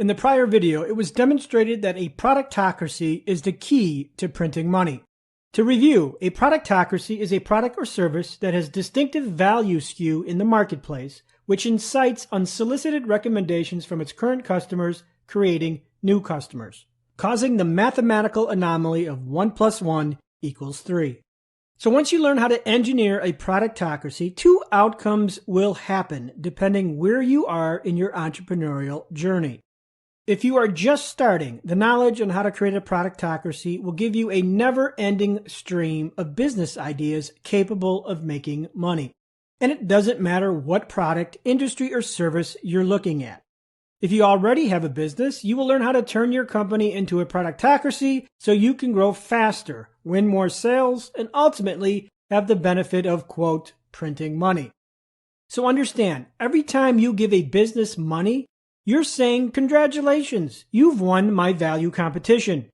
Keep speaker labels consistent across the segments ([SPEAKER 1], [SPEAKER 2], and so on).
[SPEAKER 1] In the prior video, it was demonstrated that a productocracy is the key to printing money. To review, a productocracy is a product or service that has distinctive value skew in the marketplace, which incites unsolicited recommendations from its current customers, creating new customers, causing the mathematical anomaly of 1 + 1 = 3. So once you learn how to engineer a productocracy, two outcomes will happen depending where you are in your entrepreneurial journey. If you are just starting, the knowledge on how to create a productocracy will give you a never-ending stream of business ideas capable of making money. And it doesn't matter what product, industry, or service you're looking at. If you already have a business, you will learn how to turn your company into a productocracy so you can grow faster, win more sales, and ultimately have the benefit of, quote, printing money. So understand, every time you give a business money, you're saying, congratulations, you've won my value competition.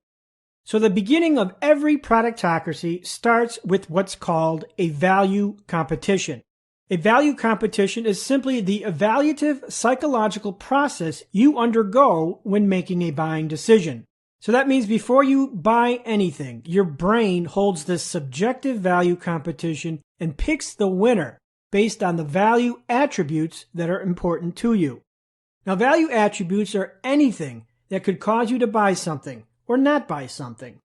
[SPEAKER 1] So the beginning of every productocracy starts with what's called a value competition. A value competition is simply the evaluative psychological process you undergo when making a buying decision. So that means before you buy anything, your brain holds this subjective value competition and picks the winner based on the value attributes that are important to you. Now, value attributes are anything that could cause you to buy something or not buy something.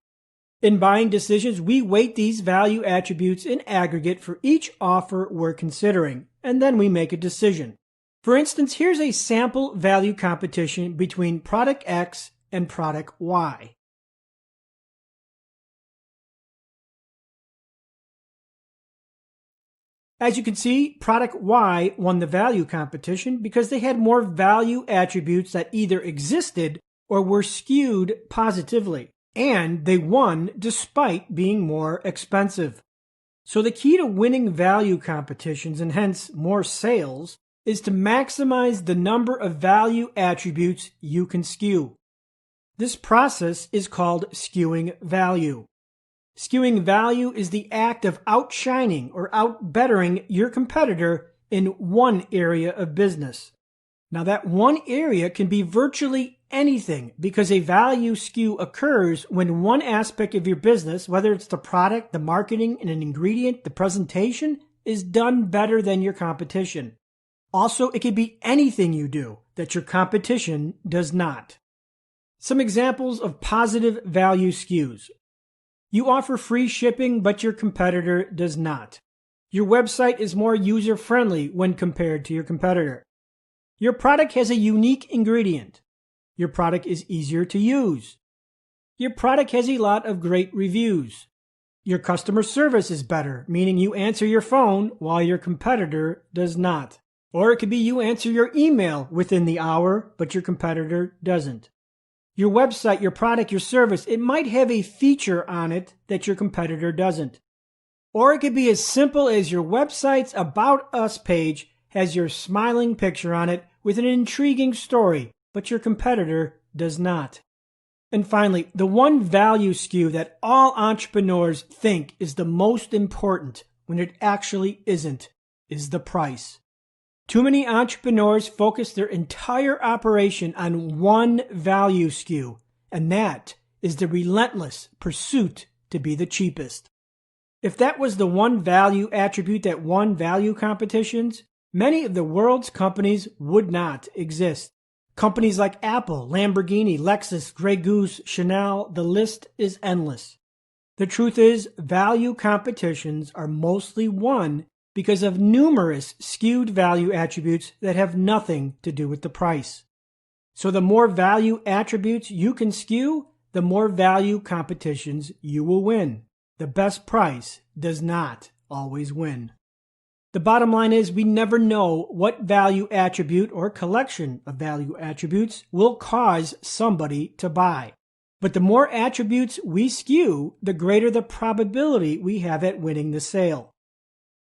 [SPEAKER 1] In buying decisions, we weight these value attributes in aggregate for each offer we're considering, and then we make a decision. For instance, here's a sample value competition between product X and product Y. As you can see, product Y won the value competition because they had more value attributes that either existed or were skewed positively. And they won despite being more expensive. So the key to winning value competitions, and hence more sales, is to maximize the number of value attributes you can skew. This process is called skewing value. Skewing value is the act of outshining or outbettering your competitor in one area of business. Now that one area can be virtually anything because a value skew occurs when one aspect of your business, whether it's the product, the marketing, and an ingredient, the presentation, is done better than your competition. Also, it could be anything you do that your competition does not. Some examples of positive value skews. You offer free shipping, but your competitor does not. Your website is more user-friendly when compared to your competitor. Your product has a unique ingredient. Your product is easier to use. Your product has a lot of great reviews. Your customer service is better, meaning you answer your phone while your competitor does not. Or it could be you answer your email within the hour, but your competitor doesn't. Your website, your product, your service, it might have a feature on it that your competitor doesn't. Or it could be as simple as your website's About Us page has your smiling picture on it with an intriguing story, but your competitor does not. And finally, the one value skew that all entrepreneurs think is the most important when it actually isn't is the price. Too many entrepreneurs focus their entire operation on one value skew, and that is the relentless pursuit to be the cheapest. If that was the one value attribute that won value competitions, many of the world's companies would not exist. Companies like Apple, Lamborghini, Lexus, Grey Goose, Chanel, the list is endless. The truth is, value competitions are mostly won because of numerous skewed value attributes that have nothing to do with the price. So the more value attributes you can skew, the more value competitions you will win. The best price does not always win. The bottom line is we never know what value attribute or collection of value attributes will cause somebody to buy. But the more attributes we skew, the greater the probability we have at winning the sale.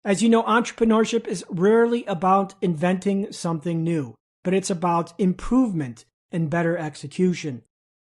[SPEAKER 1] As you know, entrepreneurship is rarely about inventing something new, but it's about improvement and better execution.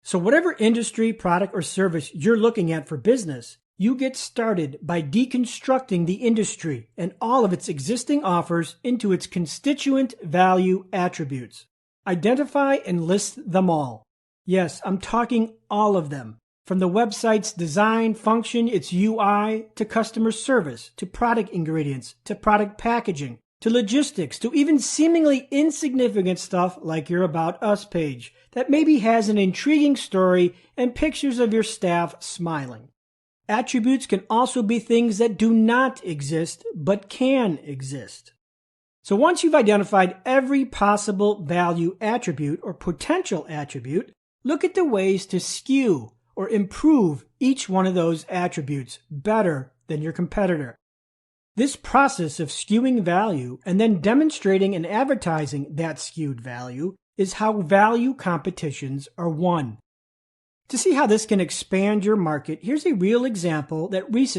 [SPEAKER 1] So whatever industry, product, or service you're looking at for business, you get started by deconstructing the industry and all of its existing offers into its constituent value attributes. Identify and list them all. Yes, I'm talking all of them. From the website's design, function, its UI, to customer service, to product ingredients, to product packaging, to logistics, to even seemingly insignificant stuff like your About Us page that maybe has an intriguing story and pictures of your staff smiling. Attributes can also be things that do not exist but can exist. So once you've identified every possible value attribute or potential attribute, look at the ways to skew or improve each one of those attributes better than your competitor. This process of skewing value and then demonstrating and advertising that skewed value is how value competitions are won. To see how this can expand your market, here's a real example that recently